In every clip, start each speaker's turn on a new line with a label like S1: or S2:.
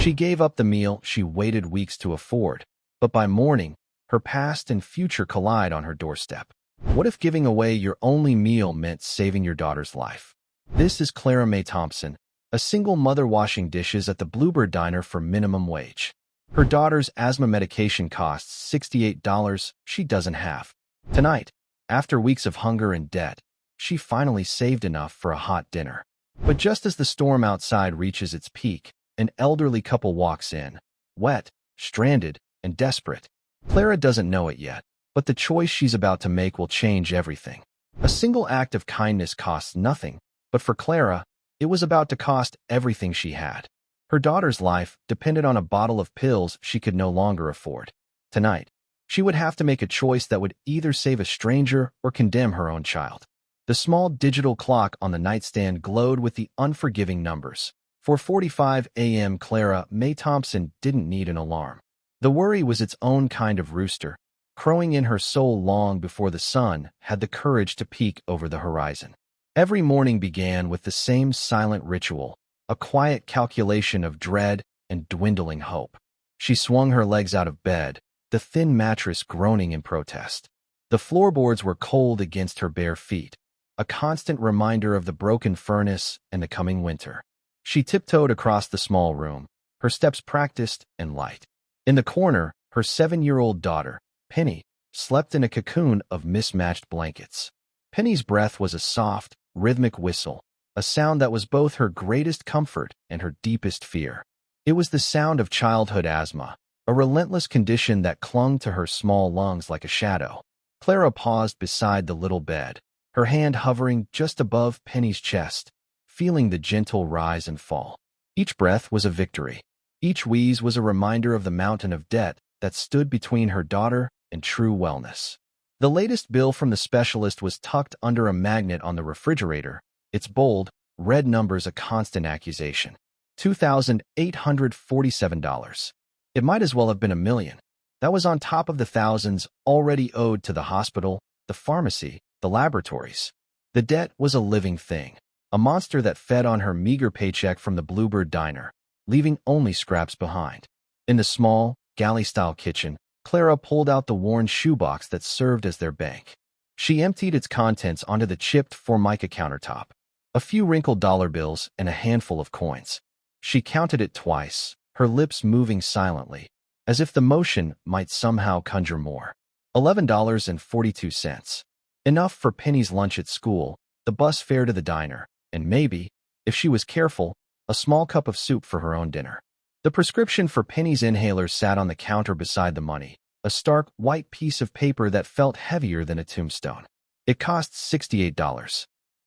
S1: She gave up the meal she waited weeks to afford, but by morning, her past and future collide on her doorstep. What if giving away your only meal meant saving your daughter's life? This is Clara Mae Thompson, a single mother washing dishes at the Bluebird Diner for minimum wage. Her daughter's asthma medication costs $68 she doesn't have. Tonight, after weeks of hunger and debt, she finally saved enough for a hot dinner. But just as the storm outside reaches its peak, an elderly couple walks in, wet, stranded, and desperate. Clara doesn't know it yet, but the choice she's about to make will change everything. A single act of kindness costs nothing, but for Clara, it was about to cost everything she had. Her daughter's life depended on a bottle of pills she could no longer afford. Tonight, she would have to make a choice that would either save a stranger or condemn her own child. The small digital clock on the nightstand glowed with the unforgiving numbers. 4:45 a.m. Clara Mae Thompson didn't need an alarm. The worry was its own kind of rooster, crowing in her soul long before the sun had the courage to peek over the horizon. Every morning began with the same silent ritual, a quiet calculation of dread and dwindling hope. She swung her legs out of bed, the thin mattress groaning in protest. The floorboards were cold against her bare feet, a constant reminder of the broken furnace and the coming winter. She tiptoed across the small room, her steps practiced and light. In the corner, her 7-year-old daughter, Penny, slept in a cocoon of mismatched blankets. Penny's breath was a soft, rhythmic whistle, a sound that was both her greatest comfort and her deepest fear. It was the sound of childhood asthma, a relentless condition that clung to her small lungs like a shadow. Clara paused beside the little bed, her hand hovering just above Penny's chest, feeling the gentle rise and fall. Each breath was a victory. Each wheeze was a reminder of the mountain of debt that stood between her daughter and true wellness. The latest bill from the specialist was tucked under a magnet on the refrigerator, its bold, red numbers a constant accusation. $2,847. It might as well have been $1 million. That was on top of the thousands already owed to the hospital, the pharmacy, the laboratories. The debt was a living thing, a monster that fed on her meager paycheck from the Bluebird Diner, leaving only scraps behind. In the small, galley-style kitchen, Clara pulled out the worn shoebox that served as their bank. She emptied its contents onto the chipped Formica countertop. A few wrinkled dollar bills and a handful of coins. She counted it twice, her lips moving silently, as if the motion might somehow conjure more. $11.42. Enough for Penny's lunch at school, the bus fare to the diner, and maybe, if she was careful, a small cup of soup for her own dinner. The prescription for Penny's inhaler sat on the counter beside the money, a stark, white piece of paper that felt heavier than a tombstone. It cost $68.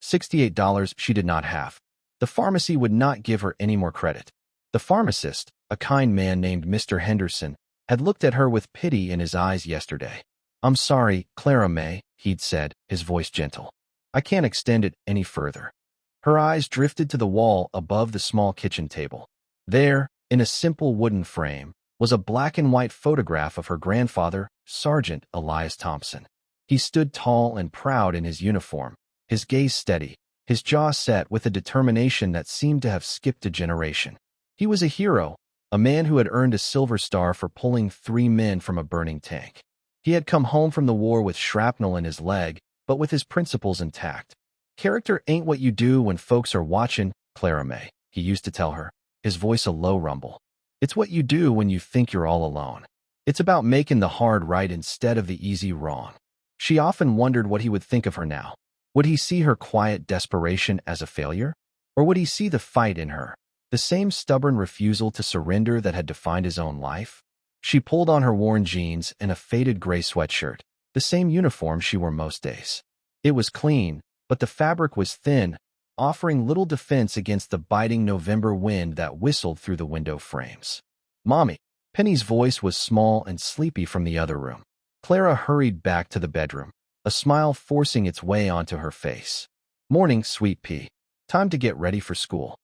S1: $68 she did not have. The pharmacy would not give her any more credit. The pharmacist, a kind man named Mr. Henderson, had looked at her with pity in his eyes yesterday. "I'm sorry, Clara Mae," he'd said, his voice gentle. "I can't extend it any further." Her eyes drifted to the wall above the small kitchen table. There, in a simple wooden frame, was a black-and-white photograph of her grandfather, Sergeant Elias Thompson. He stood tall and proud in his uniform, his gaze steady, his jaw set with a determination that seemed to have skipped a generation. He was a hero, a man who had earned a Silver Star for pulling 3 men from a burning tank. He had come home from the war with shrapnel in his leg, but with his principles intact. "Character ain't what you do when folks are watching, Clara Mae," he used to tell her, his voice a low rumble. "It's what you do when you think you're all alone. It's about making the hard right instead of the easy wrong." She often wondered what he would think of her now. Would he see her quiet desperation as a failure? Or would he see the fight in her, the same stubborn refusal to surrender that had defined his own life? She pulled on her worn jeans and a faded gray sweatshirt, the same uniform she wore most days. It was clean, but the fabric was thin, offering little defense against the biting November wind that whistled through the window frames. "Mommy." Penny's voice was small and sleepy from the other room. Clara hurried back to the bedroom, a smile forcing its way onto her face. "Morning, sweet pea. Time to get ready for school."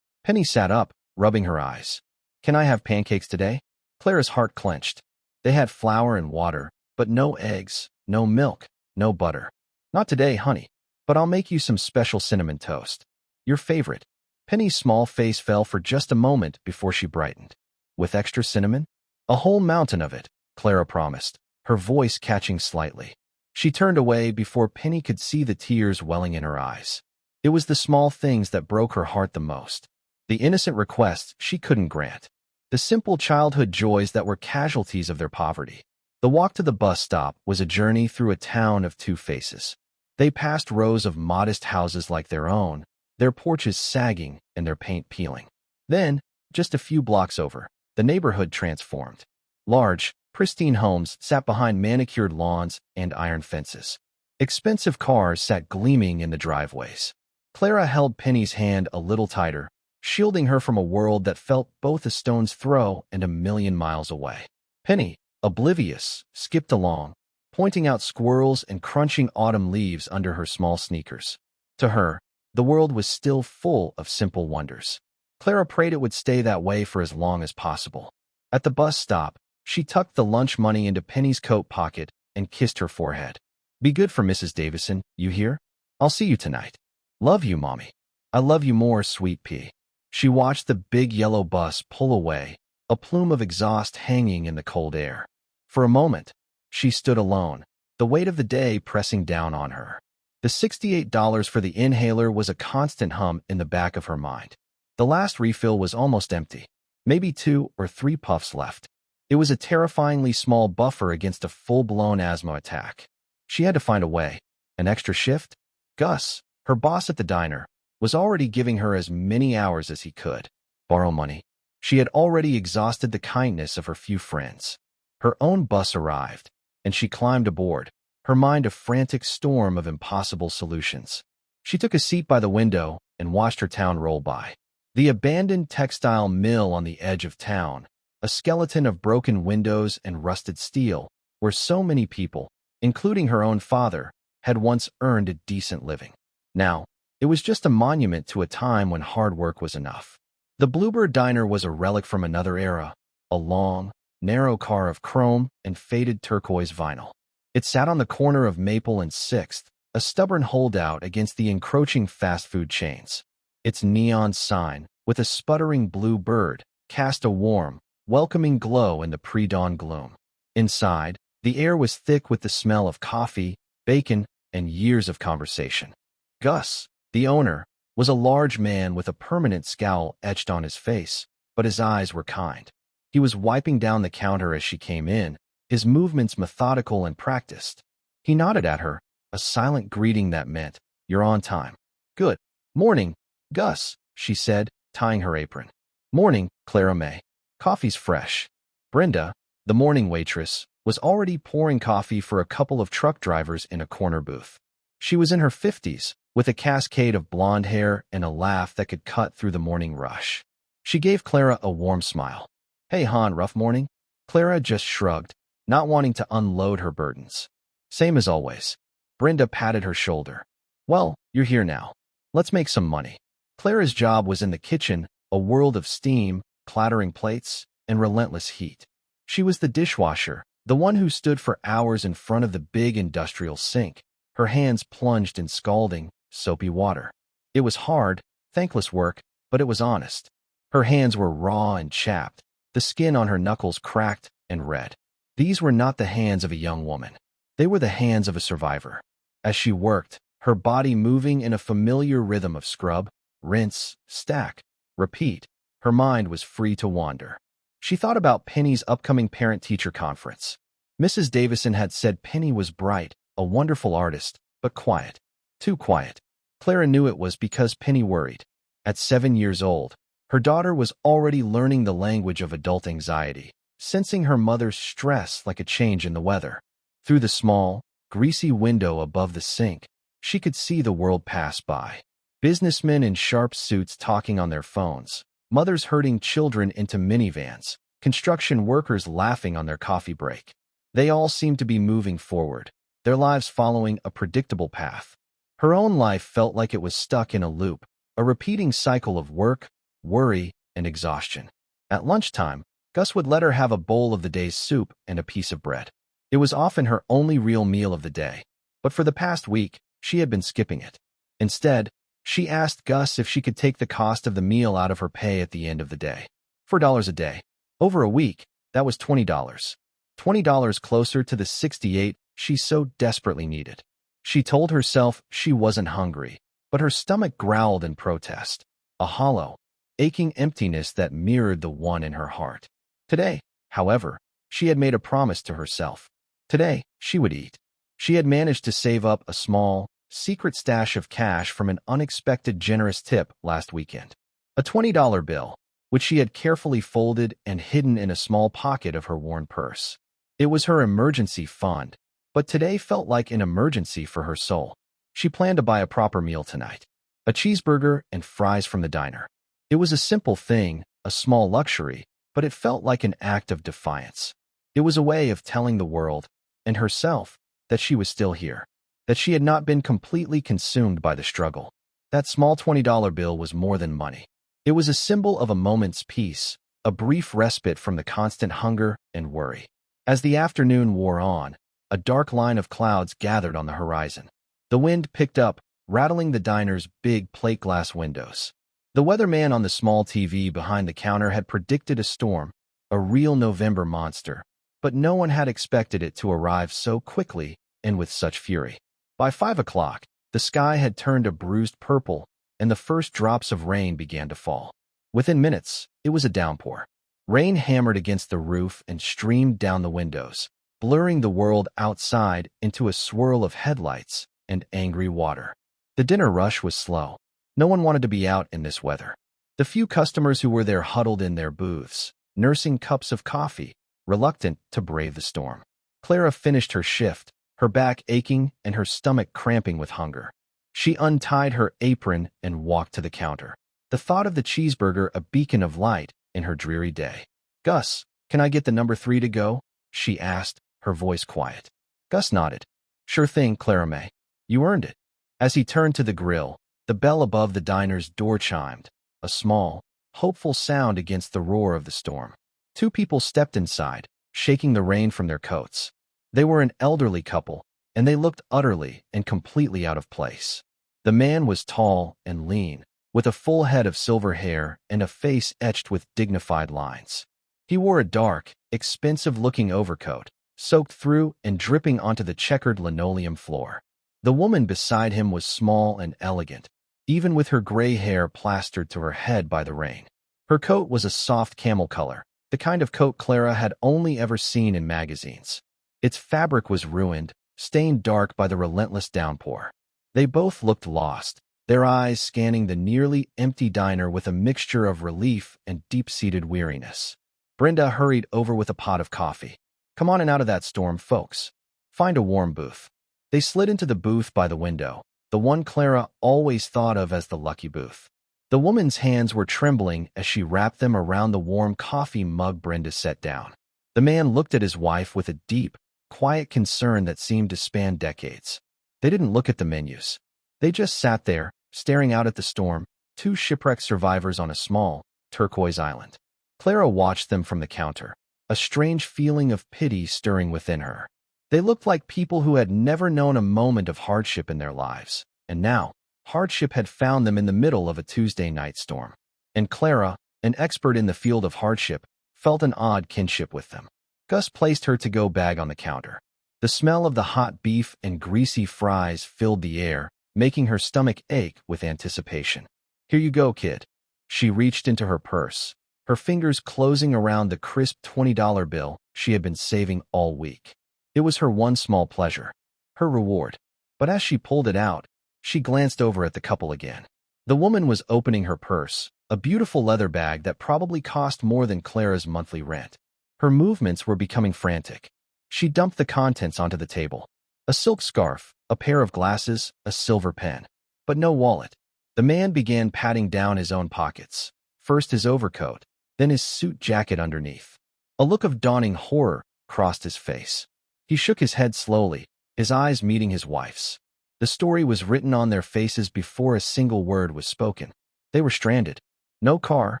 S1: Penny sat up, rubbing her eyes. "Can I have pancakes today?" Clara's heart clenched. They had flour and water, but no eggs, no milk, no butter. "Not today, honey, but I'll make you some special cinnamon toast. Your favorite." Penny's small face fell for just a moment before she brightened. with extra cinnamon? A whole mountain of it, Clara promised, her voice catching slightly. She turned away before Penny could see the tears welling in her eyes. It was the small things that broke her heart the most. The innocent requests she couldn't grant. The simple childhood joys that were casualties of their poverty. The walk to the bus stop was a journey through a town of two faces. They passed rows of modest houses like their own, their porches sagging and their paint peeling. Then, just a few blocks over, the neighborhood transformed. Large, pristine homes sat behind manicured lawns and iron fences. Expensive cars sat gleaming in the driveways. Clara held Penny's hand a little tighter, shielding her from a world that felt both a stone's throw and a million miles away. Penny, oblivious, skipped along, pointing out squirrels and crunching autumn leaves under her small sneakers. To her, the world was still full of simple wonders. Clara prayed it would stay that way for as long as possible. At the bus stop, she tucked the lunch money into Penny's coat pocket and kissed her forehead. Be good for Mrs. Davison, you hear? I'll see you tonight. Love you, Mommy. I love you more, sweet pea. She watched the big yellow bus pull away, a plume of exhaust hanging in the cold air. For a moment, she stood alone, the weight of the day pressing down on her. The $68 for the inhaler was a constant hum in the back of her mind. The last refill was almost empty, maybe 2 or 3 puffs left. It was a terrifyingly small buffer against a full-blown asthma attack. She had to find a way. An extra shift? Gus, her boss at the diner, was already giving her as many hours as he could. Borrow money. She had already exhausted the kindness of her few friends. Her own bus arrived, and she climbed aboard, her mind a frantic storm of impossible solutions. She took a seat by the window and watched her town roll by. The abandoned textile mill on the edge of town, a skeleton of broken windows and rusted steel, where so many people, including her own father, had once earned a decent living. Now, it was just a monument to a time when hard work was enough. The Bluebird Diner was a relic from another era, a long, narrow car of chrome and faded turquoise vinyl. It sat on the corner of Maple and 6th, a stubborn holdout against the encroaching fast food chains. Its neon sign, with a sputtering blue bird, cast a warm, welcoming glow in the pre-dawn gloom. Inside, the air was thick with the smell of coffee, bacon, and years of conversation. Gus, the owner, was a large man with a permanent scowl etched on his face, but his eyes were kind. He was wiping down the counter as she came in, his movements methodical and practiced. He nodded at her, a silent greeting that meant, "You're on time." "Good morning, Gus," she said, tying her apron. "Morning, Clara Mae. Coffee's fresh." Brenda, the morning waitress, was already pouring coffee for a couple of truck drivers in a corner booth. She was in her 50s, with a cascade of blonde hair and a laugh that could cut through the morning rush. She gave Clara a warm smile. "Hey, hon, rough morning?" Clara just shrugged, not wanting to unload her burdens. "Same as always." Brenda patted her shoulder. "Well, you're here now. Let's make some money." Clara's job was in the kitchen, a world of steam, clattering plates, and relentless heat. She was the dishwasher, the one who stood for hours in front of the big industrial sink, her hands plunged in scalding, soapy water. It was hard, thankless work, but it was honest. Her hands were raw and chapped, the skin on her knuckles cracked and red. These were not the hands of a young woman. They were the hands of a survivor. As she worked, her body moving in a familiar rhythm of scrub, rinse, stack, repeat, her mind was free to wander. She thought about Penny's upcoming parent-teacher conference. Mrs. Davison had said Penny was bright, a wonderful artist, but quiet. Too quiet. Clara knew it was because Penny worried. At 7 years old, her daughter was already learning the language of adult anxiety, sensing her mother's stress like a change in the weather. Through the small, greasy window above the sink, she could see the world pass by. Businessmen in sharp suits talking on their phones, mothers herding children into minivans, construction workers laughing on their coffee break. They all seemed to be moving forward, their lives following a predictable path. Her own life felt like it was stuck in a loop, a repeating cycle of work, worry, and exhaustion. At lunchtime, Gus would let her have a bowl of the day's soup and a piece of bread. It was often her only real meal of the day, but for the past week, she had been skipping it. Instead, she asked Gus if she could take the cost of the meal out of her pay at the end of the day. $4 a day. Over a week, that was $20. $20 closer to the 68 she so desperately needed. She told herself she wasn't hungry, but her stomach growled in protest, a hollow, aching emptiness that mirrored the one in her heart. Today, however, she had made a promise to herself. Today, she would eat. She had managed to save up a small, secret stash of cash from an unexpected generous tip last weekend. A $20 bill, which she had carefully folded and hidden in a small pocket of her worn purse. It was her emergency fund, but today felt like an emergency for her soul. She planned to buy a proper meal tonight. A cheeseburger and fries from the diner. It was a simple thing, a small luxury, but it felt like an act of defiance. It was a way of telling the world, and herself, that she was still here, that she had not been completely consumed by the struggle. That small $20 bill was more than money. It was a symbol of a moment's peace, a brief respite from the constant hunger and worry. As the afternoon wore on, a dark line of clouds gathered on the horizon. The wind picked up, rattling the diner's big plate glass windows. The weatherman on the small TV behind the counter had predicted a storm, a real November monster, but no one had expected it to arrive so quickly and with such fury. By 5 o'clock, the sky had turned a bruised purple, and the first drops of rain began to fall. Within minutes, it was a downpour. Rain hammered against the roof and streamed down the windows, blurring the world outside into a swirl of headlights and angry water. The dinner rush was slow. No one wanted to be out in this weather. The few customers who were there huddled in their booths, nursing cups of coffee, reluctant to brave the storm. Clara finished her shift, her back aching and her stomach cramping with hunger. She untied her apron and walked to the counter, the thought of the cheeseburger a beacon of light in her dreary day. "Gus, can I get the number 3 to go?" she asked, her voice quiet. Gus nodded. "Sure thing, Clara Mae. You earned it." As he turned to the grill, the bell above the diner's door chimed, a small, hopeful sound against the roar of the storm. 2 people stepped inside, shaking the rain from their coats. They were an elderly couple, and they looked utterly and completely out of place. The man was tall and lean, with a full head of silver hair and a face etched with dignified lines. He wore a dark, expensive-looking overcoat, soaked through and dripping onto the checkered linoleum floor. The woman beside him was small and elegant, even with her gray hair plastered to her head by the rain. Her coat was a soft camel color, the kind of coat Clara had only ever seen in magazines. Its fabric was ruined, stained dark by the relentless downpour. They both looked lost, their eyes scanning the nearly empty diner with a mixture of relief and deep-seated weariness. Brenda hurried over with a pot of coffee. "Come on and out of that storm, folks. Find a warm booth." They slid into the booth by the window, the one Clara always thought of as the lucky booth. The woman's hands were trembling as she wrapped them around the warm coffee mug Brenda set down. The man looked at his wife with a deep, quiet concern that seemed to span decades. They didn't look at the menus. They just sat there, staring out at the storm, 2 shipwreck survivors on a small, turquoise island. Clara watched them from the counter, a strange feeling of pity stirring within her. They looked like people who had never known a moment of hardship in their lives, and now, hardship had found them in the middle of a Tuesday night storm. And Clara, an expert in the field of hardship, felt an odd kinship with them. Gus placed her to-go bag on the counter. The smell of the hot beef and greasy fries filled the air, making her stomach ache with anticipation. "Here you go, kid." She reached into her purse, her fingers closing around the crisp $20 bill she had been saving all week. It was her one small pleasure, her reward. But as she pulled it out, she glanced over at the couple again. The woman was opening her purse, a beautiful leather bag that probably cost more than Clara's monthly rent. Her movements were becoming frantic. She dumped the contents onto the table. A silk scarf, a pair of glasses, a silver pen. But no wallet. The man began patting down his own pockets, first his overcoat, then his suit jacket underneath. A look of dawning horror crossed his face. He shook his head slowly, his eyes meeting his wife's. The story was written on their faces before a single word was spoken. They were stranded. No car,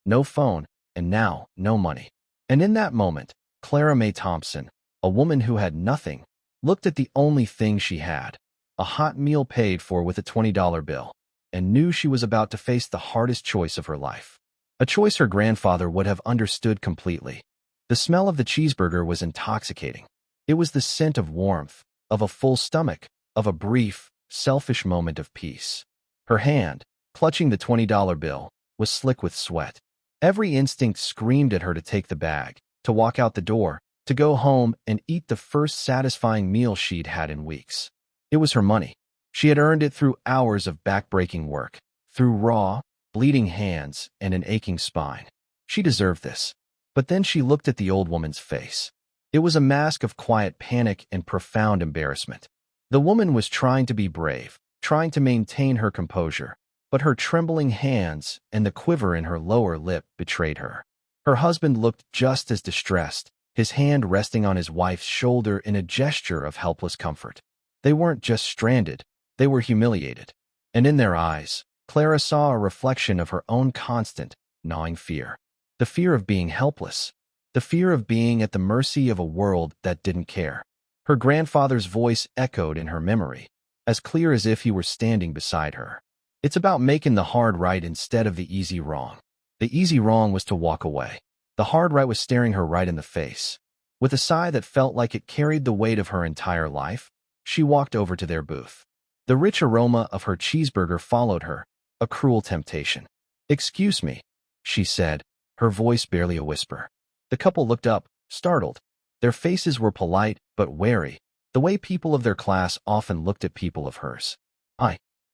S1: no phone, and now no money. And in that moment, Clara Mae Thompson, a woman who had nothing, looked at the only thing she had, a hot meal paid for with a $20 bill, and knew she was about to face the hardest choice of her life. A choice her grandfather would have understood completely. The smell of the cheeseburger was intoxicating. It was the scent of warmth, of a full stomach, of a brief, selfish moment of peace. Her hand, clutching the $20 bill, was slick with sweat. Every instinct screamed at her to take the bag, to walk out the door, to go home and eat the first satisfying meal she'd had in weeks. It was her money. She had earned it through hours of back-breaking work, through raw, bleeding hands and an aching spine. She deserved this. But then she looked at the old woman's face. It was a mask of quiet panic and profound embarrassment. The woman was trying to be brave, trying to maintain her composure, but her trembling hands and the quiver in her lower lip betrayed her. Her husband looked just as distressed, his hand resting on his wife's shoulder in a gesture of helpless comfort. They weren't just stranded, they were humiliated. And in their eyes, Clara saw a reflection of her own constant, gnawing fear. The fear of being helpless. The fear of being at the mercy of a world that didn't care. Her grandfather's voice echoed in her memory, as clear as if he were standing beside her. It's about making the hard right instead of the easy wrong. The easy wrong was to walk away. The hard right was staring her right in the face. With a sigh that felt like it carried the weight of her entire life, she walked over to their booth. The rich aroma of her cheeseburger followed her, a cruel temptation. "Excuse me," she said, her voice barely a whisper. The couple looked up, startled. Their faces were polite but wary, the way people of their class often looked at people of hers.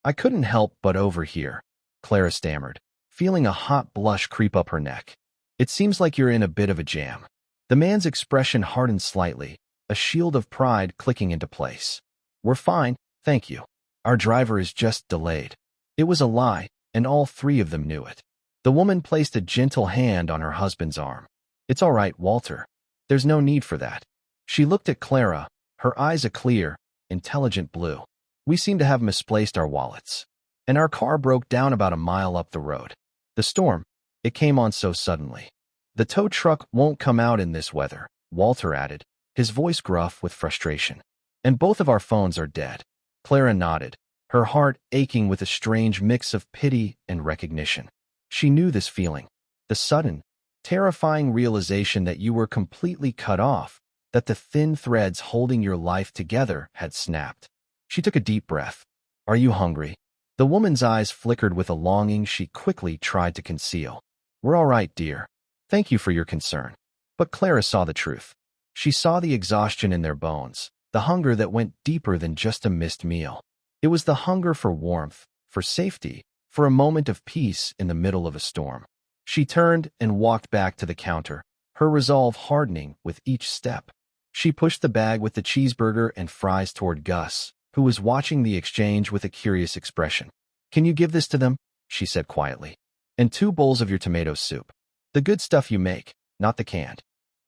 S1: I couldn't help but overhear," Clara stammered, feeling a hot blush creep up her neck. "It seems like you're in a bit of a jam." The man's expression hardened slightly, a shield of pride clicking into place. "We're fine, thank you. Our driver is just delayed." It was a lie, and all three of them knew it. The woman placed a gentle hand on her husband's arm. "It's all right, Walter. There's no need for that." She looked at Clara, her eyes a clear, intelligent blue. "We seem to have misplaced our wallets. And our car broke down about a mile up the road. The storm, it came on so suddenly. The tow truck won't come out in this weather," Walter added, his voice gruff with frustration. "And both of our phones are dead." Clara nodded, her heart aching with a strange mix of pity and recognition. She knew this feeling, the sudden, terrifying realization that you were completely cut off, that the thin threads holding your life together had snapped. She took a deep breath. "Are you hungry?" The woman's eyes flickered with a longing she quickly tried to conceal. "We're all right, dear. Thank you for your concern." But Clara saw the truth. She saw the exhaustion in their bones, the hunger that went deeper than just a missed meal. It was the hunger for warmth, for safety, for a moment of peace in the middle of a storm. She turned and walked back to the counter, her resolve hardening with each step. She pushed the bag with the cheeseburger and fries toward Gus, who was watching the exchange with a curious expression. "Can you give this to them?" she said quietly. "And 2 bowls of your tomato soup. The good stuff you make, not the canned."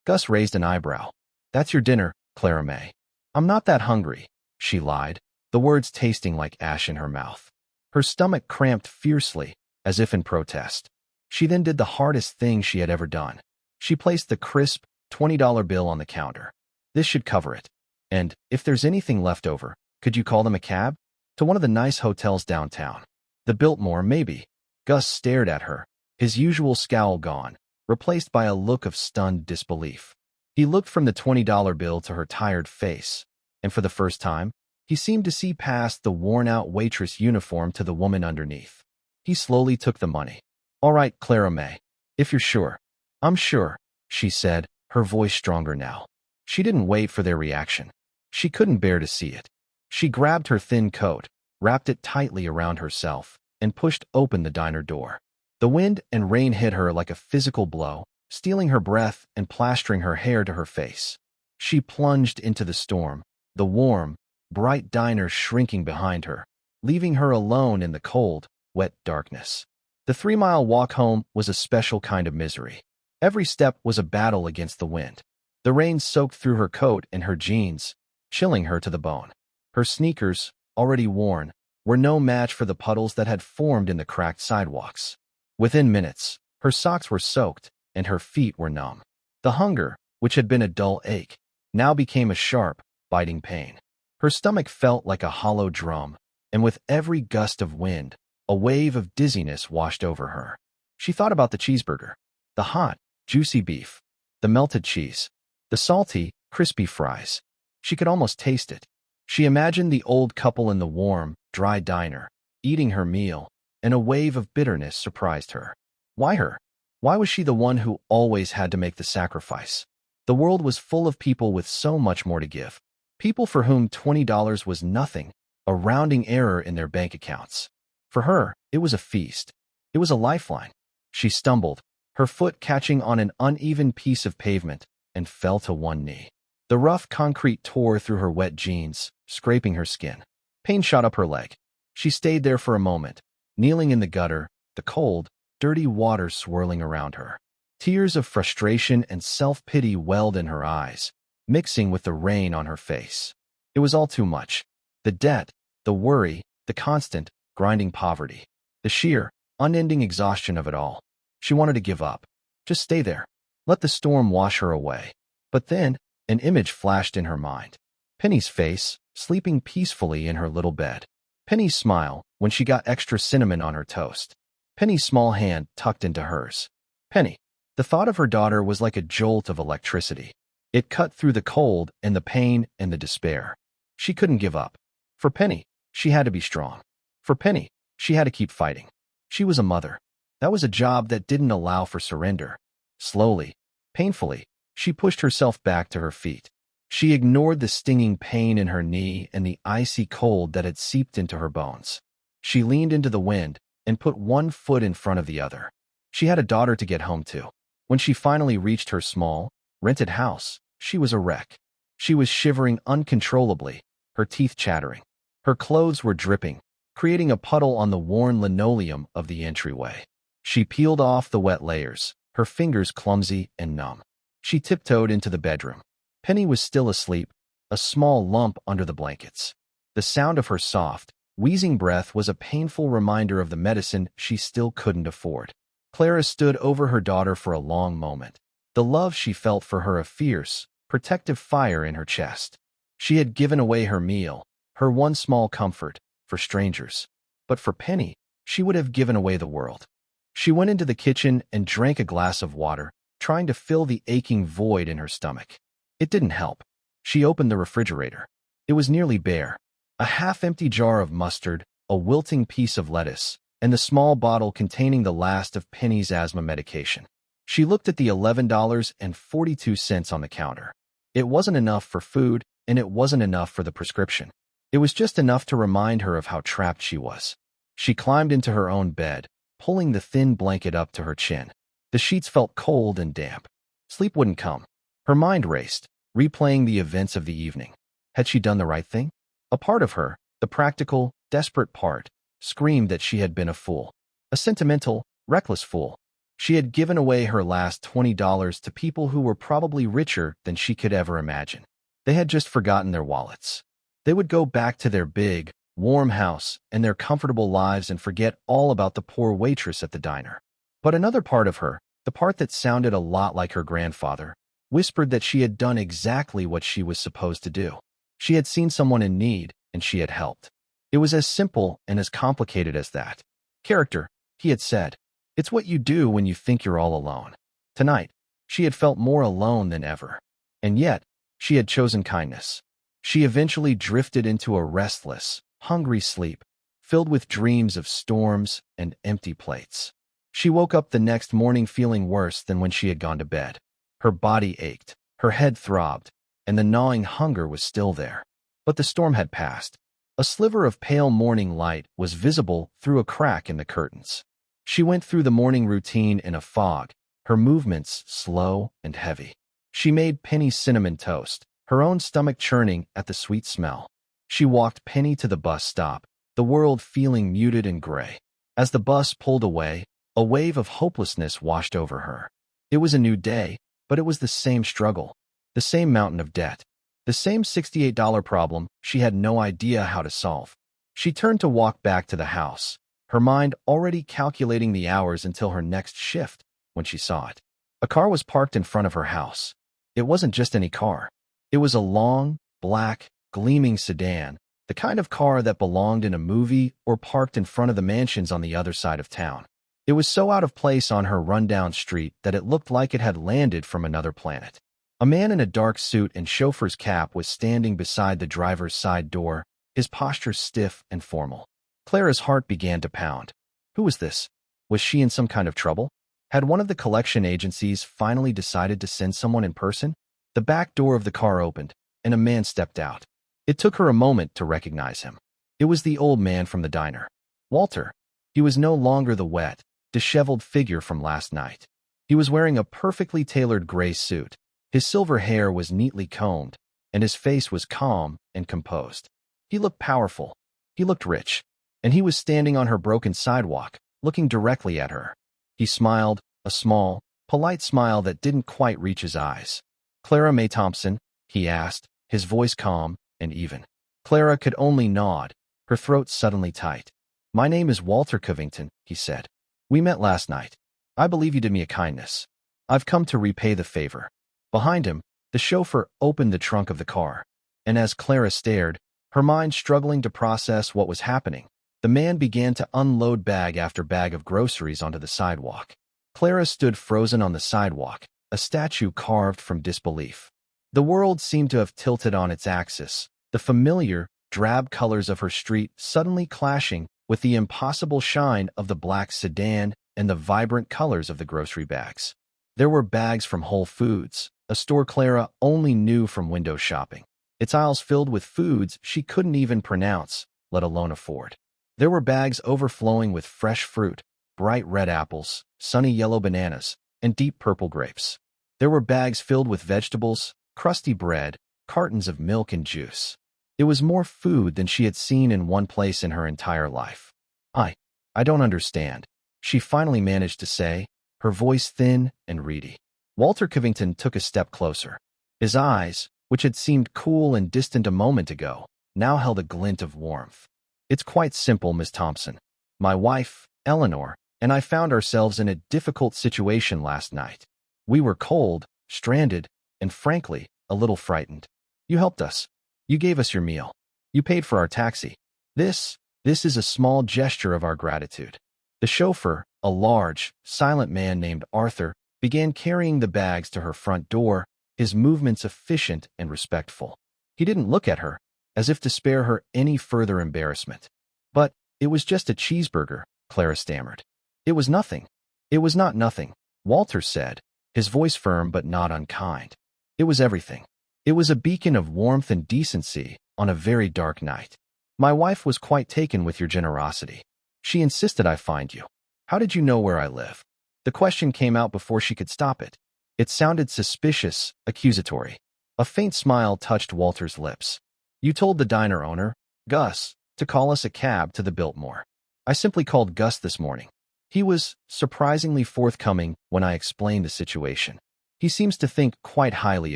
S1: Gus raised an eyebrow. "That's your dinner, Clara Mae." "I'm not that hungry," she lied, the words tasting like ash in her mouth. Her stomach cramped fiercely, as if in protest. She then did the hardest thing she had ever done. She placed the crisp, $20 bill on the counter. "This should cover it. And, if there's anything left over, could you call them a cab? To one of the nice hotels downtown. The Biltmore, maybe." Gus stared at her, his usual scowl gone, replaced by a look of stunned disbelief. He looked from the $20 bill to her tired face, and for the first time, he seemed to see past the worn-out waitress uniform to the woman underneath. He slowly took the money. "All right, Clara Mae, if you're sure." "I'm sure," she said, her voice stronger now. She didn't wait for their reaction. She couldn't bear to see it. She grabbed her thin coat, wrapped it tightly around herself, and pushed open the diner door. The wind and rain hit her like a physical blow, stealing her breath and plastering her hair to her face. She plunged into the storm, the warm, bright diner shrinking behind her, leaving her alone in the cold, wet darkness. The 3-mile walk home was a special kind of misery. Every step was a battle against the wind. The rain soaked through her coat and her jeans, chilling her to the bone. Her sneakers, already worn, were no match for the puddles that had formed in the cracked sidewalks. Within minutes, her socks were soaked and her feet were numb. The hunger, which had been a dull ache, now became a sharp, biting pain. Her stomach felt like a hollow drum, and with every gust of wind, a wave of dizziness washed over her. She thought about the cheeseburger, the hot, juicy beef, the melted cheese, the salty, crispy fries. She could almost taste it. She imagined the old couple in the warm, dry diner, eating her meal, and a wave of bitterness surprised her. Why her? Why was she the one who always had to make the sacrifice? The world was full of people with so much more to give. People for whom $20 was nothing, a rounding error in their bank accounts. For her, it was a feast. It was a lifeline. She stumbled, her foot catching on an uneven piece of pavement, and fell to one knee. The rough concrete tore through her wet jeans, scraping her skin. Pain shot up her leg. She stayed there for a moment, kneeling in the gutter, the cold, dirty water swirling around her. Tears of frustration and self-pity welled in her eyes, mixing with the rain on her face. It was all too much. The debt, the worry, the constant, grinding poverty. The sheer, unending exhaustion of it all. She wanted to give up. Just stay there. Let the storm wash her away. But then, an image flashed in her mind. Penny's face, sleeping peacefully in her little bed. Penny's smile when she got extra cinnamon on her toast. Penny's small hand tucked into hers. Penny. The thought of her daughter was like a jolt of electricity. It cut through the cold and the pain and the despair. She couldn't give up. For Penny, she had to be strong. For Penny, she had to keep fighting. She was a mother. That was a job that didn't allow for surrender. Slowly, painfully, she pushed herself back to her feet. She ignored the stinging pain in her knee and the icy cold that had seeped into her bones. She leaned into the wind and put one foot in front of the other. She had a daughter to get home to. When she finally reached her small, rented house, she was a wreck. She was shivering uncontrollably, her teeth chattering. Her clothes were dripping, creating a puddle on the worn linoleum of the entryway. She peeled off the wet layers, her fingers clumsy and numb. She tiptoed into the bedroom. Penny was still asleep, a small lump under the blankets. The sound of her soft, wheezing breath was a painful reminder of the medicine she still couldn't afford. Clara stood over her daughter for a long moment. The love she felt for her a fierce, protective fire in her chest. She had given away her meal, her one small comfort, for strangers. But for Penny, she would have given away the world. She went into the kitchen and drank a glass of water, trying to fill the aching void in her stomach. It didn't help. She opened the refrigerator. It was nearly bare. A half-empty jar of mustard, a wilting piece of lettuce, and the small bottle containing the last of Penny's asthma medication. She looked at the $11.42 on the counter. It wasn't enough for food, and it wasn't enough for the prescription. It was just enough to remind her of how trapped she was. She climbed into her own bed, pulling the thin blanket up to her chin. The sheets felt cold and damp. Sleep wouldn't come. Her mind raced, replaying the events of the evening. Had she done the right thing? A part of her, the practical, desperate part, screamed that she had been a fool. A sentimental, reckless fool. She had given away her last $20 to people who were probably richer than she could ever imagine. They had just forgotten their wallets. They would go back to their big, warm house and their comfortable lives and forget all about the poor waitress at the diner. But another part of her, the part that sounded a lot like her grandfather, whispered that she had done exactly what she was supposed to do. She had seen someone in need, and she had helped. It was as simple and as complicated as that. Character, he had said. It's what you do when you think you're all alone. Tonight, she had felt more alone than ever. And yet, she had chosen kindness. She eventually drifted into a restless, hungry sleep, filled with dreams of storms and empty plates. She woke up the next morning feeling worse than when she had gone to bed. Her body ached, her head throbbed, and the gnawing hunger was still there. But the storm had passed. A sliver of pale morning light was visible through a crack in the curtains. She went through the morning routine in a fog, her movements slow and heavy. She made Penny cinnamon toast, her own stomach churning at the sweet smell. She walked Penny to the bus stop, the world feeling muted and gray. As the bus pulled away, a wave of hopelessness washed over her. It was a new day, but it was the same struggle, the same mountain of debt, the same $68 problem she had no idea how to solve. She turned to walk back to the house, her mind already calculating the hours until her next shift, when she saw it. A car was parked in front of her house. It wasn't just any car. It was a long, black, gleaming sedan, the kind of car that belonged in a movie or parked in front of the mansions on the other side of town. It was so out of place on her rundown street that it looked like it had landed from another planet. A man in a dark suit and chauffeur's cap was standing beside the driver's side door, his posture stiff and formal. Clara's heart began to pound. Who was this? Was she in some kind of trouble? Had one of the collection agencies finally decided to send someone in person? The back door of the car opened, and a man stepped out. It took her a moment to recognize him. It was the old man from the diner. Walter. He was no longer the wet, disheveled figure from last night. He was wearing a perfectly tailored gray suit. His silver hair was neatly combed, and his face was calm and composed. He looked powerful. He looked rich. And he was standing on her broken sidewalk, looking directly at her. He smiled, a small, polite smile that didn't quite reach his eyes. "Clara Mae Thompson?" he asked, his voice calm and even. Clara could only nod, her throat suddenly tight. "My name is Walter Covington," he said. "We met last night. I believe you did me a kindness. I've come to repay the favor." Behind him, the chauffeur opened the trunk of the car, and as Clara stared, her mind struggling to process what was happening, the man began to unload bag after bag of groceries onto the sidewalk. Clara stood frozen on the sidewalk, a statue carved from disbelief. The world seemed to have tilted on its axis, the familiar, drab colors of her street suddenly clashing with the impossible shine of the black sedan and the vibrant colors of the grocery bags. There were bags from Whole Foods, a store Clara only knew from window shopping, its aisles filled with foods she couldn't even pronounce, let alone afford. There were bags overflowing with fresh fruit, bright red apples, sunny yellow bananas, and deep purple grapes. There were bags filled with vegetables, crusty bread, cartons of milk and juice. It was more food than she had seen in one place in her entire life. I don't understand," she finally managed to say, her voice thin and reedy. Walter Covington took a step closer. His eyes, which had seemed cool and distant a moment ago, now held a glint of warmth. "It's quite simple, Miss Thompson. My wife, Eleanor, and I found ourselves in a difficult situation last night. We were cold, stranded, and frankly, a little frightened. You helped us. You gave us your meal. You paid for our taxi. This is a small gesture of our gratitude." The chauffeur, a large, silent man named Arthur, began carrying the bags to her front door, his movements efficient and respectful. He didn't look at her, as if to spare her any further embarrassment. "But it was just a cheeseburger," Clara stammered. "It was nothing." "It was not nothing," Walter said, his voice firm but not unkind. "It was everything. It was a beacon of warmth and decency on a very dark night. My wife was quite taken with your generosity. She insisted I find you. How did you know where I live?" The question came out before she could stop it. It sounded suspicious, accusatory. A faint smile touched Walter's lips. "You told the diner owner, Gus, to call us a cab to the Biltmore. I simply called Gus this morning. He was surprisingly forthcoming when I explained the situation. He seems to think quite highly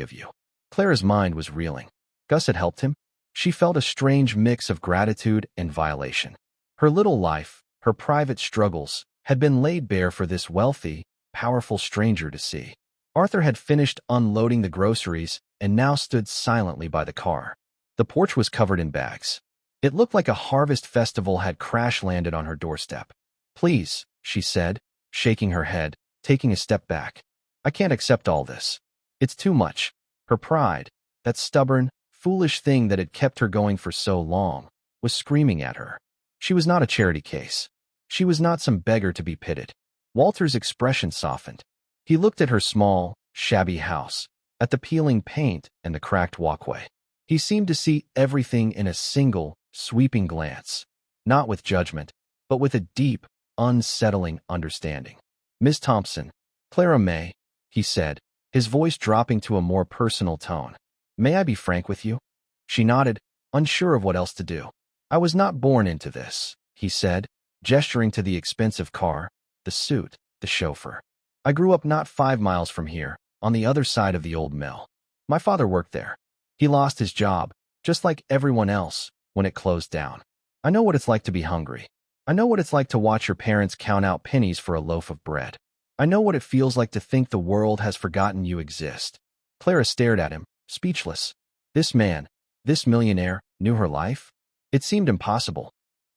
S1: of you." Clara's mind was reeling. Gus had helped him? She felt a strange mix of gratitude and violation. Her little life, her private struggles, had been laid bare for this wealthy, powerful stranger to see. Arthur had finished unloading the groceries and now stood silently by the car. The porch was covered in bags. It looked like a harvest festival had crash-landed on her doorstep. "Please," she said, shaking her head, taking a step back. "I can't accept all this. It's too much." Her pride, that stubborn, foolish thing that had kept her going for so long, was screaming at her. She was not a charity case. She was not some beggar to be pitied. Walter's expression softened. He looked at her small, shabby house, at the peeling paint and the cracked walkway. He seemed to see everything in a single, sweeping glance, not with judgment, but with a deep, unsettling understanding. "Miss Thompson, Clara Mae," he said, his voice dropping to a more personal tone. "May I be frank with you?" She nodded, unsure of what else to do. "I was not born into this," he said, gesturing to the expensive car, the suit, the chauffeur. "I grew up not 5 miles from here, on the other side of the old mill. My father worked there. He lost his job, just like everyone else, when it closed down. I know what it's like to be hungry. I know what it's like to watch your parents count out pennies for a loaf of bread. I know what it feels like to think the world has forgotten you exist." Clara stared at him, speechless. This man, this millionaire, knew her life? It seemed impossible.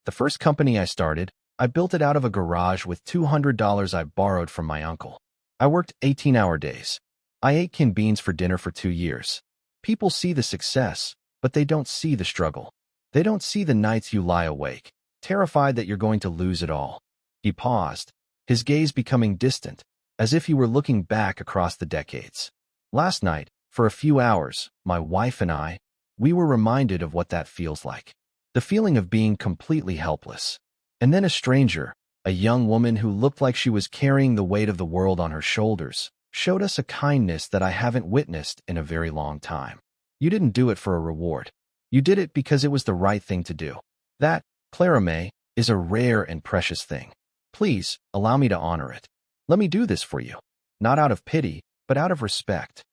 S1: "The first company I started," I built it out of a garage with $200 I borrowed from my uncle. I worked 18-hour days. I ate canned beans for dinner for 2 years. People see the success, but they don't see the struggle. They don't see the nights you lie awake, terrified that you're going to lose it all. He paused, his gaze becoming distant, as if he were looking back across the decades. Last night, for a few hours, my wife and we were reminded of what that feels like. The feeling of being completely helpless. And then a stranger, a young woman who looked like she was carrying the weight of the world on her shoulders, showed us a kindness that I haven't witnessed in a very long time. You didn't do it for a reward. You did it because it was the right thing to do. That, Clara Mae, is a rare and precious thing. Please, allow me to honor it. Let me do this for you. Not out of pity, but out of respect.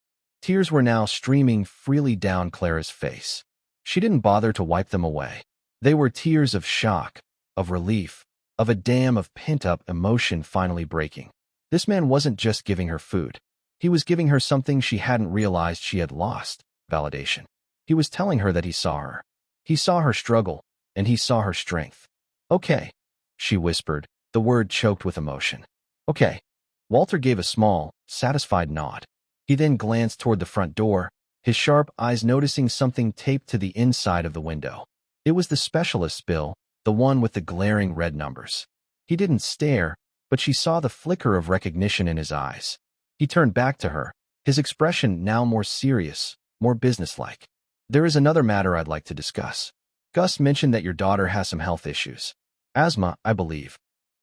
S1: Tears were now streaming freely down Clara's face. She didn't bother to wipe them away. They were tears of shock, of relief, of a dam of pent-up emotion finally breaking. This man wasn't just giving her food. He was giving her something she hadn't realized she had lost: validation. He was telling her that he saw her. He saw her struggle, and he saw her strength. "Okay," she whispered, the word choked with emotion. "Okay." Walter gave a small, satisfied nod. He then glanced toward the front door, his sharp eyes noticing something taped to the inside of the window. It was the specialist's bill, the one with the glaring red numbers. He didn't stare, but she saw the flicker of recognition in his eyes. He turned back to her, his expression now more serious, more businesslike. "There is another matter I'd like to discuss. Gus mentioned that your daughter has some health issues. Asthma, I believe."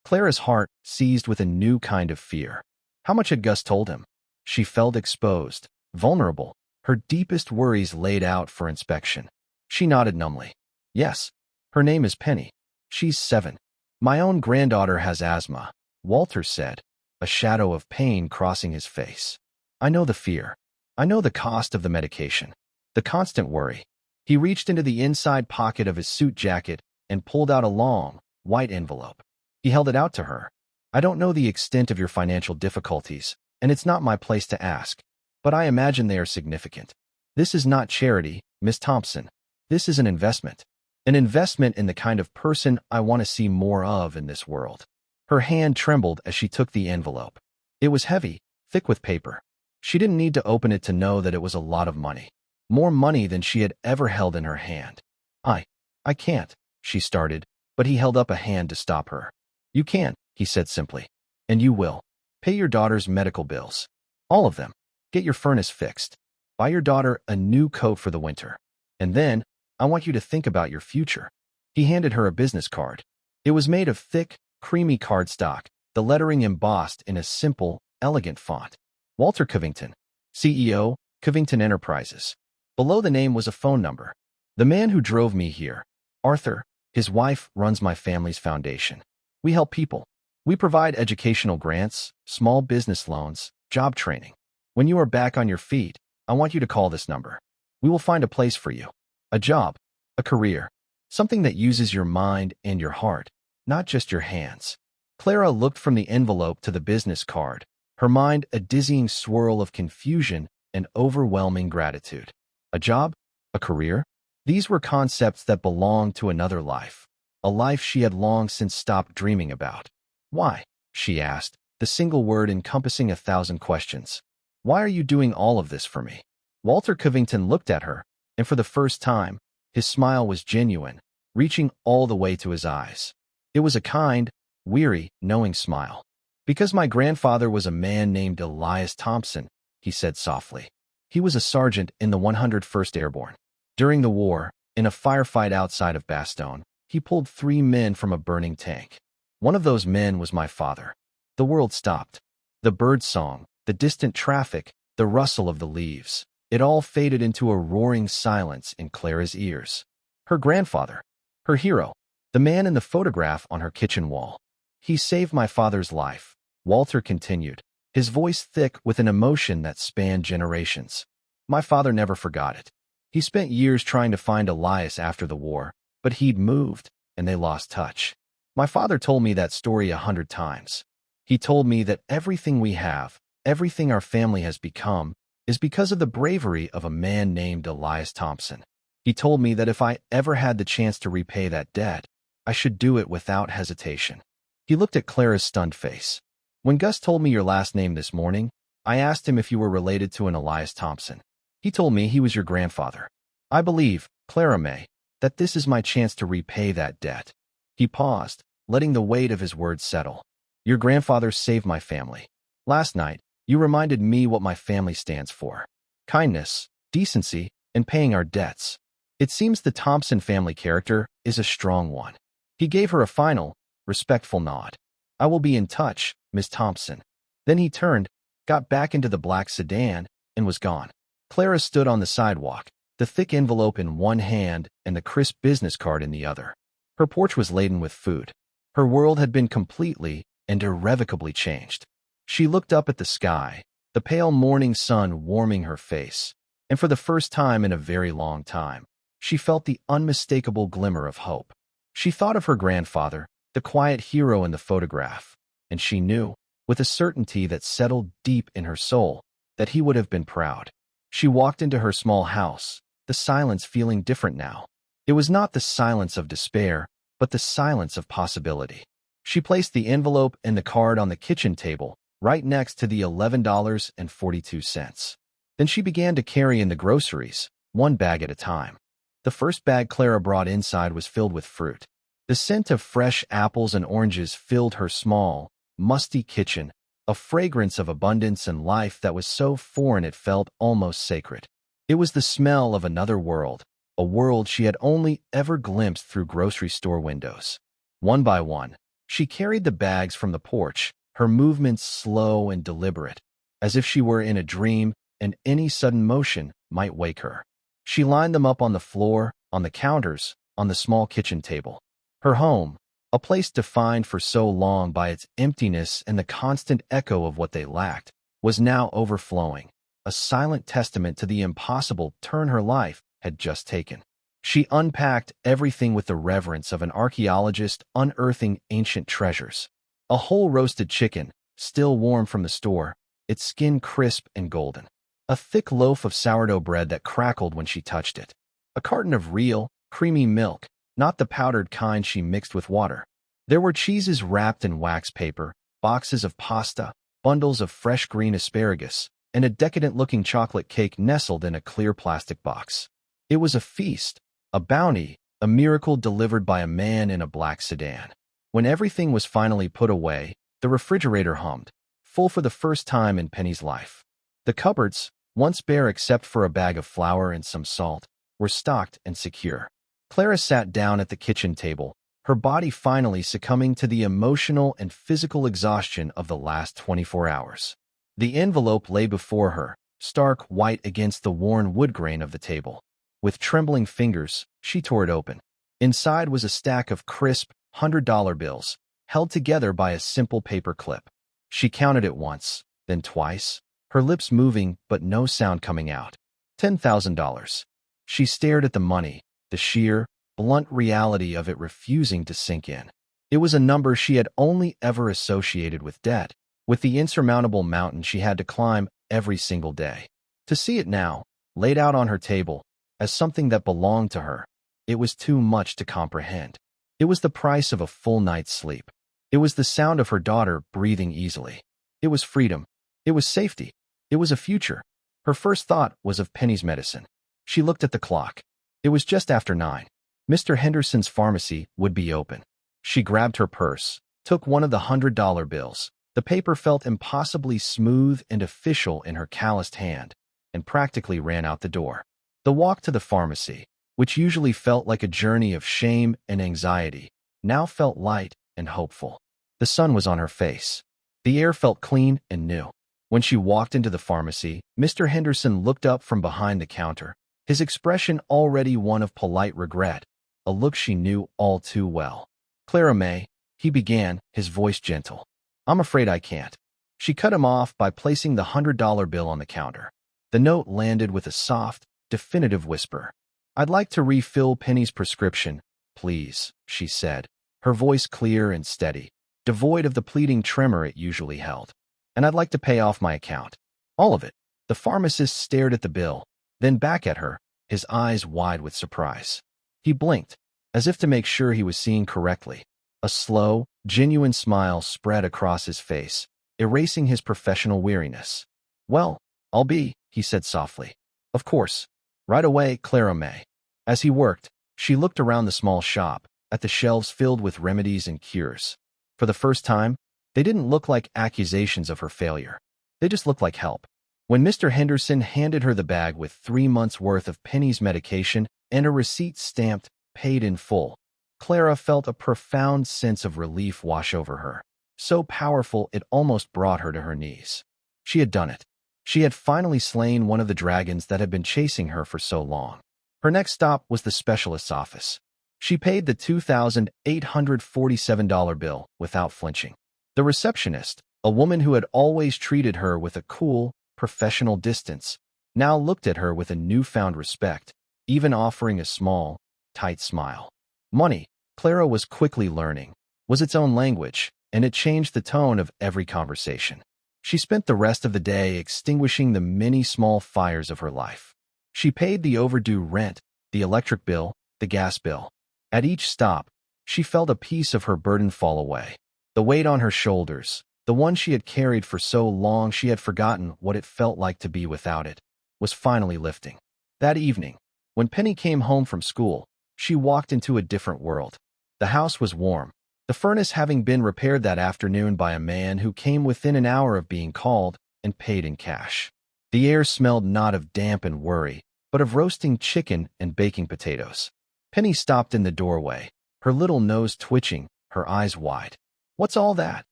S1: Clara's heart seized with a new kind of fear. How much had Gus told him? She felt exposed, vulnerable, her deepest worries laid out for inspection. She nodded numbly. "Yes. Her name is Penny. She's 7. My own granddaughter has asthma," Walter said, a shadow of pain crossing his face. "I know the fear. I know the cost of the medication. The constant worry." He reached into the inside pocket of his suit jacket and pulled out a long, white envelope. He held it out to her. "I don't know the extent of your financial difficulties, and it's not my place to ask, but I imagine they are significant. This is not charity, Miss Thompson. This is an investment. An investment in the kind of person I want to see more of in this world." Her hand trembled as she took the envelope. It was heavy, thick with paper. She didn't need to open it to know that it was a lot of money. More money than she had ever held in her hand. I can't," she started, but he held up a hand to stop her. "You can," he said simply. "And you will. Pay your daughter's medical bills. All of them. Get your furnace fixed. Buy your daughter a new coat for the winter. And then, I want you to think about your future." He handed her a business card. It was made of thick, creamy cardstock, the lettering embossed in a simple, elegant font. Walter Covington, CEO, Covington Enterprises. Below the name was a phone number. "The man who drove me here, Arthur, his wife, runs my family's foundation. We help people. We provide educational grants, small business loans, job training. When you are back on your feet, I want you to call this number. We will find a place for you. A job, a career, something that uses your mind and your heart, not just your hands." Clara looked from the envelope to the business card, her mind a dizzying swirl of confusion and overwhelming gratitude. A job? A career? These were concepts that belonged to another life, a life she had long since stopped dreaming about. "Why?" she asked, the single word encompassing 1,000 questions. "Why are you doing all of this for me?" Walter Covington looked at her, and for the first time, his smile was genuine, reaching all the way to his eyes. It was a kind, weary, knowing smile. "Because my grandfather was a man named Elias Thompson," he said softly. "He was a sergeant in the 101st Airborne. During the war, in a firefight outside of Bastogne, he pulled 3 men from a burning tank. One of those men was my father." The world stopped. The bird song, the distant traffic, the rustle of the leaves. It all faded into a roaring silence in Clara's ears. Her grandfather, her hero, the man in the photograph on her kitchen wall. "He saved my father's life," Walter continued, his voice thick with an emotion that spanned generations. "My father never forgot it. He spent years trying to find Elias after the war, but he'd moved, and they lost touch. My father told me that story 100 times. He told me that everything we have, everything our family has become, is because of the bravery of a man named Elias Thompson. He told me that if I ever had the chance to repay that debt, I should do it without hesitation. He looked at Clara's stunned face. When Gus told me your last name this morning, I asked him if you were related to an Elias Thompson. He told me he was your grandfather. I believe, Clara Mae, that this is my chance to repay that debt. He paused, letting the weight of his words settle. Your grandfather saved my family. Last night, you reminded me what my family stands for. Kindness, decency, and paying our debts. It seems the Thompson family character is a strong one. He gave her a final, respectful nod. I will be in touch, Miss Thompson. Then he turned, got back into the black sedan, and was gone. Clara stood on the sidewalk, the thick envelope in one hand and the crisp business card in the other. Her porch was laden with food. Her world had been completely and irrevocably changed. She looked up at the sky, the pale morning sun warming her face, and for the first time in a very long time, she felt the unmistakable glimmer of hope. She thought of her grandfather, the quiet hero in the photograph, and she knew, with a certainty that settled deep in her soul, that he would have been proud. She walked into her small house, the silence feeling different now. It was not the silence of despair, but the silence of possibility. She placed the envelope and the card on the kitchen table, right next to the $11.42. Then she began to carry in the groceries, one bag at a time. The first bag Clara brought inside was filled with fruit. The scent of fresh apples and oranges filled her small, musty kitchen, a fragrance of abundance and life that was so foreign it felt almost sacred. It was the smell of another world, a world she had only ever glimpsed through grocery store windows. One by one, she carried the bags from the porch, her movements slow and deliberate, as if she were in a dream and any sudden motion might wake her. She lined them up on the floor, on the counters, on the small kitchen table. Her home, a place defined for so long by its emptiness and the constant echo of what they lacked, was now overflowing, a silent testament to the impossible turn her life had just taken. She unpacked everything with the reverence of an archaeologist unearthing ancient treasures. A whole roasted chicken, still warm from the store, its skin crisp and golden. A thick loaf of sourdough bread that crackled when she touched it. A carton of real, creamy milk, not the powdered kind she mixed with water. There were cheeses wrapped in wax paper, boxes of pasta, bundles of fresh green asparagus, and a decadent-looking chocolate cake nestled in a clear plastic box. It was a feast, a bounty, a miracle delivered by a man in a black sedan. When everything was finally put away, the refrigerator hummed, full for the first time in Penny's life. The cupboards, once bare except for a bag of flour and some salt, were stocked and secure. Clara sat down at the kitchen table, her body finally succumbing to the emotional and physical exhaustion of the last 24 hours. The envelope lay before her, stark white against the worn wood grain of the table. With trembling fingers, she tore it open. Inside was a stack of crisp, $100 bills, held together by a simple paper clip. She counted it once, then twice, her lips moving but no sound coming out. $10,000. She stared at the money, the sheer, blunt reality of it refusing to sink in. It was a number she had only ever associated with debt, with the insurmountable mountain she had to climb every single day. To see it now, laid out on her table, as something that belonged to her, it was too much to comprehend. It was the price of a full night's sleep. It was the sound of her daughter breathing easily. It was freedom. It was safety. It was a future. Her first thought was of Penny's medicine. She looked at the clock. It was just after 9. Mr. Henderson's pharmacy would be open. She grabbed her purse, took one of the $100 bills. The paper felt impossibly smooth and official in her calloused hand, and practically ran out the door. The walk to the pharmacy, which usually felt like a journey of shame and anxiety, now felt light and hopeful. The sun was on her face. The air felt clean and new. When she walked into the pharmacy, Mr. Henderson looked up from behind the counter, his expression already one of polite regret, a look she knew all too well. "Clara Mae," he began, his voice gentle. "I'm afraid I can't." She cut him off by placing the $100 bill on the counter. The note landed with a soft, definitive whisper. "I'd like to refill Penny's prescription, please," she said, her voice clear and steady, devoid of the pleading tremor it usually held. "And I'd like to pay off my account. All of it." The pharmacist stared at the bill, then back at her, his eyes wide with surprise. He blinked, as if to make sure he was seeing correctly. A slow, Genuine smile spread across his face, erasing his professional weariness. "Well, I'll be," he said softly. "Of course. Right away, Clara Mae." As he worked, she looked around the small shop, at the shelves filled with remedies and cures. For the first time, they didn't look like accusations of her failure. They just looked like help. When Mr. Henderson handed her the bag with 3 months' worth of Penny's medication and a receipt stamped, "Paid in full," Clara felt a profound sense of relief wash over her, so powerful it almost brought her to her knees. She had done it. She had finally slain one of the dragons that had been chasing her for so long. Her next stop was the specialist's office. She paid the $2,847 bill without flinching. The receptionist, a woman who had always treated her with a cool, professional distance, now looked at her with a newfound respect, even offering a small, tight smile. Money, Clara was quickly learning, was its own language, and it changed the tone of every conversation. She spent the rest of the day extinguishing the many small fires of her life. She paid the overdue rent, the electric bill, the gas bill. At each stop, she felt a piece of her burden fall away. The weight on her shoulders, the one she had carried for so long she had forgotten what it felt like to be without it, was finally lifting. That evening, when Penny came home from school, she walked into a different world. The house was warm, the furnace having been repaired that afternoon by a man who came within an hour of being called and paid in cash. The air smelled not of damp and worry, but of roasting chicken and baking potatoes. Penny stopped in the doorway, her little nose twitching, her eyes wide. "What's all that?"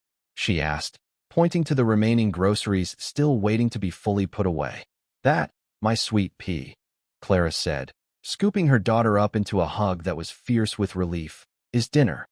S1: she asked, pointing to the remaining groceries still waiting to be fully put away. "That, my sweet pea," Clara said, scooping her daughter up into a hug that was fierce with relief, "is dinner."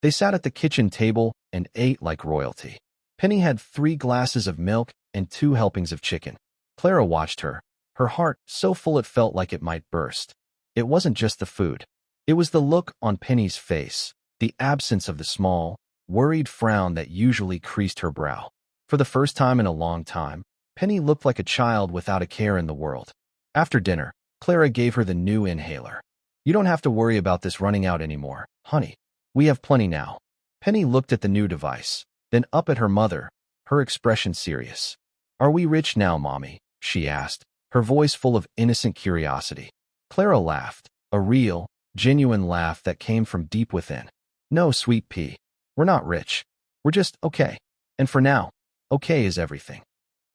S1: They sat at the kitchen table and ate like royalty. Penny had 3 glasses of milk and 2 helpings of chicken. Clara watched her, her heart so full it felt like it might burst. It wasn't just the food. It was the look on Penny's face, the absence of the small, worried frown that usually creased her brow. For the first time in a long time, Penny looked like a child without a care in the world. After dinner, Clara gave her the new inhaler. "You don't have to worry about this running out anymore, honey. We have plenty now." Penny looked at the new device, then up at her mother, her expression serious. "Are we rich now, Mommy?" she asked, her voice full of innocent curiosity. Clara laughed, a real, genuine laugh that came from deep within. "No, sweet pea. We're not rich. We're just okay. And for now, okay is everything."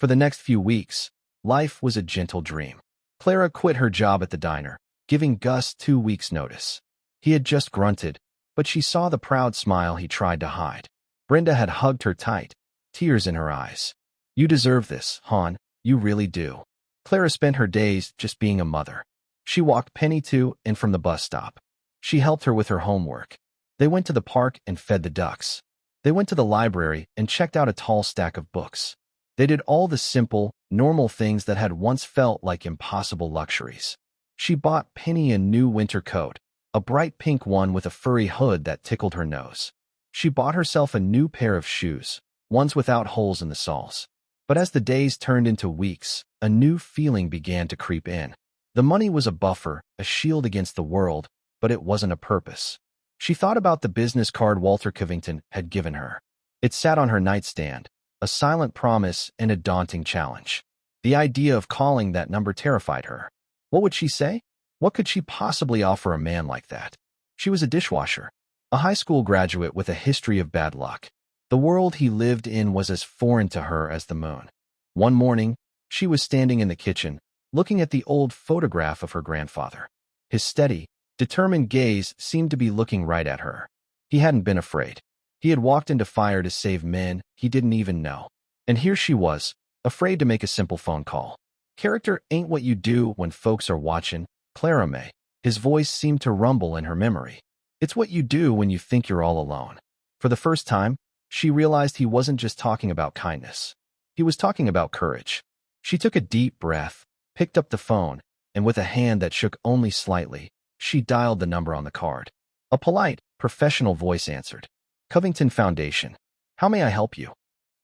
S1: For the next few weeks, life was a gentle dream. Clara quit her job at the diner, giving Gus 2 weeks' notice. He had just grunted, but she saw the proud smile he tried to hide. Brenda had hugged her tight, tears in her eyes. "You deserve this, hon. You really do." Clara spent her days just being a mother. She walked Penny to and from the bus stop. She helped her with her homework. They went to the park and fed the ducks. They went to the library and checked out a tall stack of books. They did all the simple, normal things that had once felt like impossible luxuries. She bought Penny a new winter coat, a bright pink one with a furry hood that tickled her nose. She bought herself a new pair of shoes, ones without holes in the soles. But as the days turned into weeks, a new feeling began to creep in. The money was a buffer, a shield against the world, but it wasn't a purpose. She thought about the business card Walter Covington had given her. It sat on her nightstand, a silent promise and a daunting challenge. The idea of calling that number terrified her. What would she say? What could she possibly offer a man like that? She was a dishwasher, a high school graduate with a history of bad luck. The world he lived in was as foreign to her as the moon. One morning, she was standing in the kitchen, looking at the old photograph of her grandfather. His steady, determined gaze seemed to be looking right at her. He hadn't been afraid. He had walked into fire to save men he didn't even know. And here she was, afraid to make a simple phone call. "Character ain't what you do when folks are watching, Clara Mae." His voice seemed to rumble in her memory. "It's what you do when you think you're all alone." For the first time, she realized he wasn't just talking about kindness. He was talking about courage. She took a deep breath, picked up the phone, and with a hand that shook only slightly, she dialed the number on the card. A polite, professional voice answered. "Covington Foundation. How may I help you?"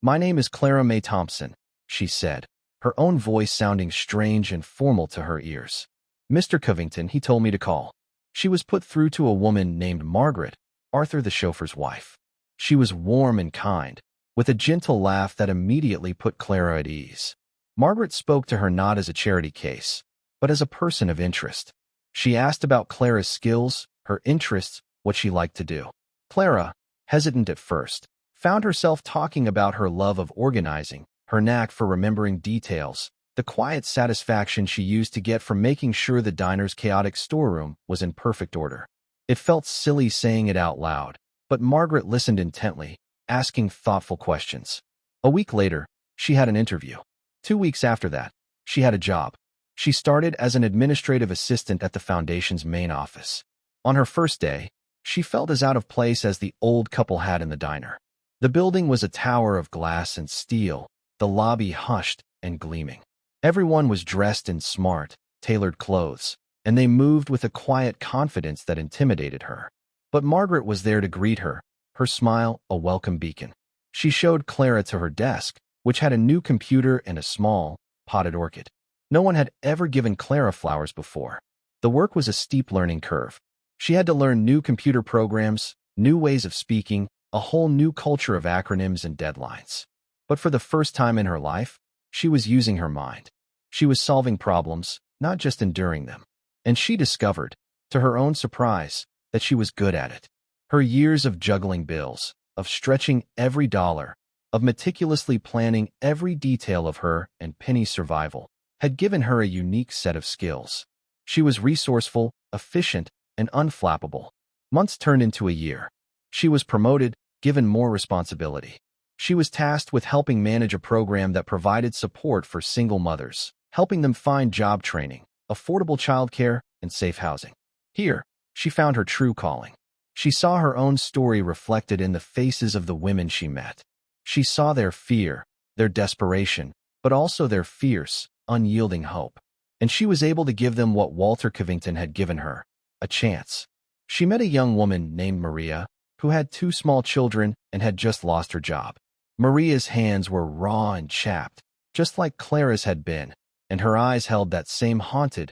S1: "My name is Clara Mae Thompson," she said, her own voice sounding strange and formal to her ears. "Mr. Covington, he told me to call." She was put through to a woman named Margaret, Arthur the chauffeur's wife. She was warm and kind, with a gentle laugh that immediately put Clara at ease. Margaret spoke to her not as a charity case, but as a person of interest. She asked about Clara's skills, her interests, what she liked to do. Clara, hesitant at first, found herself talking about her love of organizing, her knack for remembering details, the quiet satisfaction she used to get from making sure the diner's chaotic storeroom was in perfect order. It felt silly saying it out loud, but Margaret listened intently, asking thoughtful questions. A week later, she had an interview. 2 weeks after that, she had a job. She started as an administrative assistant at the foundation's main office. On her first day, she felt as out of place as the old couple had in the diner. The building was a tower of glass and steel, the lobby hushed and gleaming. Everyone was dressed in smart, tailored clothes, and they moved with a quiet confidence that intimidated her. But Margaret was there to greet her, her smile a welcome beacon. She showed Clara to her desk, which had a new computer and a small, potted orchid. No one had ever given Clara flowers before. The work was a steep learning curve. She had to learn new computer programs, new ways of speaking, a whole new culture of acronyms and deadlines. But for the first time in her life, she was using her mind. She was solving problems, not just enduring them. And she discovered, to her own surprise, that she was good at it. Her years of juggling bills, of stretching every dollar, of meticulously planning every detail of her and Penny's survival, had given her a unique set of skills. She was resourceful, efficient, and unflappable. Months turned into a year. She was promoted, given more responsibility. She was tasked with helping manage a program that provided support for single mothers, helping them find job training, affordable childcare, and safe housing. Here, she found her true calling. She saw her own story reflected in the faces of the women she met. She saw their fear, their desperation, but also their fierce, unyielding hope. And she was able to give them what Walter Covington had given her, a chance. She met a young woman named Maria, who had 2 small children and had just lost her job. Maria's hands were raw and chapped, just like Clara's had been, and her eyes held that same haunted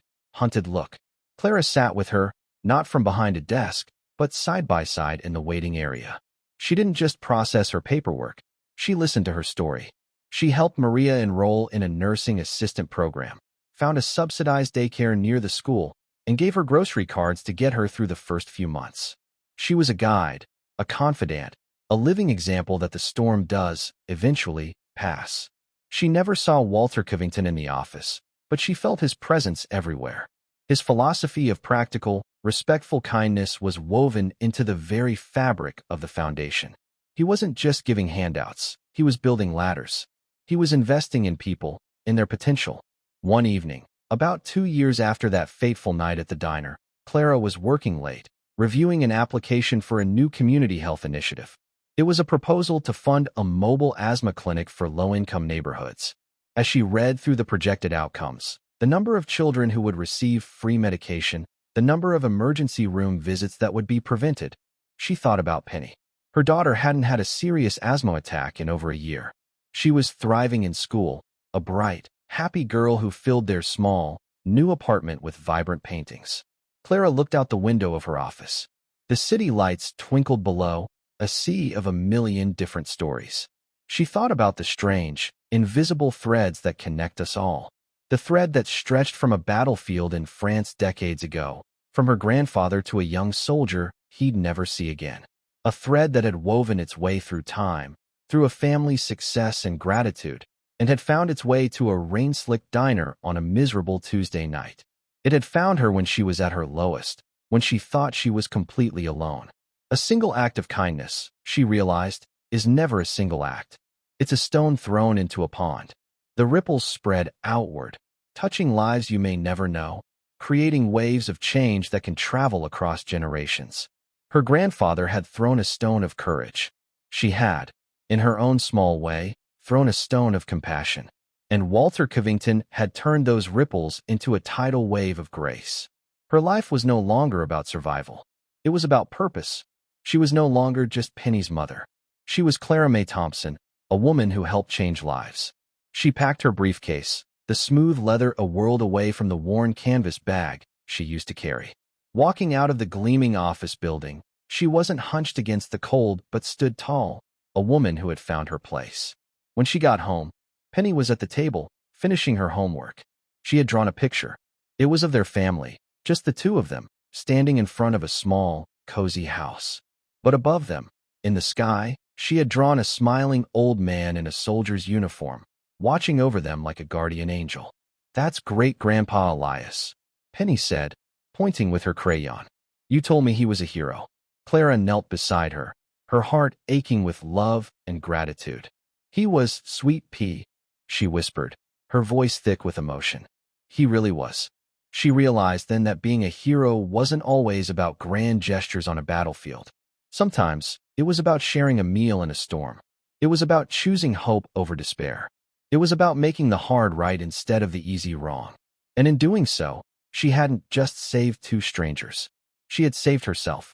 S1: look. Clara sat with her, not from behind a desk, but side by side in the waiting area. She didn't just process her paperwork. She listened to her story. She helped Maria enroll in a nursing assistant program, found a subsidized daycare near the school, and gave her grocery cards to get her through the first few months. She was a guide, a confidant, a living example that the storm does, eventually, pass. She never saw Walter Covington in the office, but she felt his presence everywhere. His philosophy of practical, respectful kindness was woven into the very fabric of the foundation. He wasn't just giving handouts, he was building ladders. He was investing in people, in their potential. One evening, about 2 years after that fateful night at the diner, Clara was working late, reviewing an application for a new community health initiative. It was a proposal to fund a mobile asthma clinic for low-income neighborhoods. As she read through the projected outcomes, the number of children who would receive free medication, the number of emergency room visits that would be prevented, she thought about Penny. Her daughter hadn't had a serious asthma attack in over a year. She was thriving in school, a bright, happy girl who filled their small, new apartment with vibrant paintings. Clara looked out the window of her office. The city lights twinkled below, a sea of a million different stories. She thought about the strange, invisible threads that connect us all. The thread that stretched from a battlefield in France decades ago, from her grandfather to a young soldier he'd never see again. A thread that had woven its way through time, through a family's success and gratitude, and had found its way to a rain-slicked diner on a miserable Tuesday night. It had found her when she was at her lowest, when she thought she was completely alone. A single act of kindness, she realized, is never a single act. It's a stone thrown into a pond. The ripples spread outward, touching lives you may never know, creating waves of change that can travel across generations. Her grandfather had thrown a stone of courage. She had, in her own small way, thrown a stone of compassion. And Walter Covington had turned those ripples into a tidal wave of grace. Her life was no longer about survival. It was about purpose. She was no longer just Penny's mother. She was Clara Mae Thompson, a woman who helped change lives. She packed her briefcase, the smooth leather a world away from the worn canvas bag she used to carry. Walking out of the gleaming office building, She wasn't hunched against the cold, but stood tall, a woman who had found her place. When she got home, Penny was at the table, finishing her homework. She had drawn a picture. It was of their family, just the two of them, standing in front of a small, cozy house. But above them, in the sky, she had drawn a smiling old man in a soldier's uniform, watching over them like a guardian angel. "That's Great-Grandpa Elias," Penny said, pointing with her crayon. "You told me he was a hero." Clara knelt beside her, her heart aching with love and gratitude. "He was, sweet pea," she whispered, her voice thick with emotion. "He really was." She realized then that being a hero wasn't always about grand gestures on a battlefield. Sometimes, it was about sharing a meal in a storm. It was about choosing hope over despair. It was about making the hard right instead of the easy wrong. And in doing so, she hadn't just saved two strangers. She had saved herself.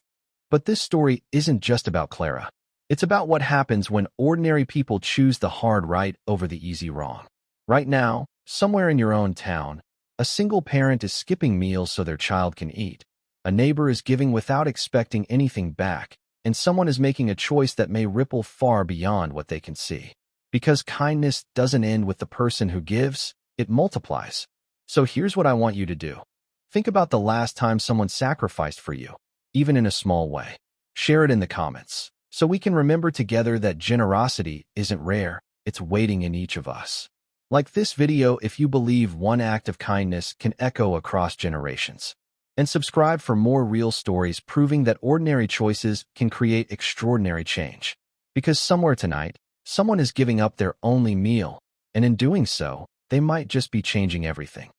S1: But this story isn't just about Clara. It's about what happens when ordinary people choose the hard right over the easy wrong. Right now, somewhere in your own town, a single parent is skipping meals so their child can eat. A neighbor is giving without expecting anything back, and someone is making a choice that may ripple far beyond what they can see. Because kindness doesn't end with the person who gives, it multiplies. So here's what I want you to do. Think about the last time someone sacrificed for you, even in a small way. Share it in the comments, so we can remember together that generosity isn't rare, it's waiting in each of us. Like this video if you believe one act of kindness can echo across generations. And subscribe for more real stories proving that ordinary choices can create extraordinary change. Because somewhere tonight, someone is giving up their only meal, and in doing so, they might just be changing everything.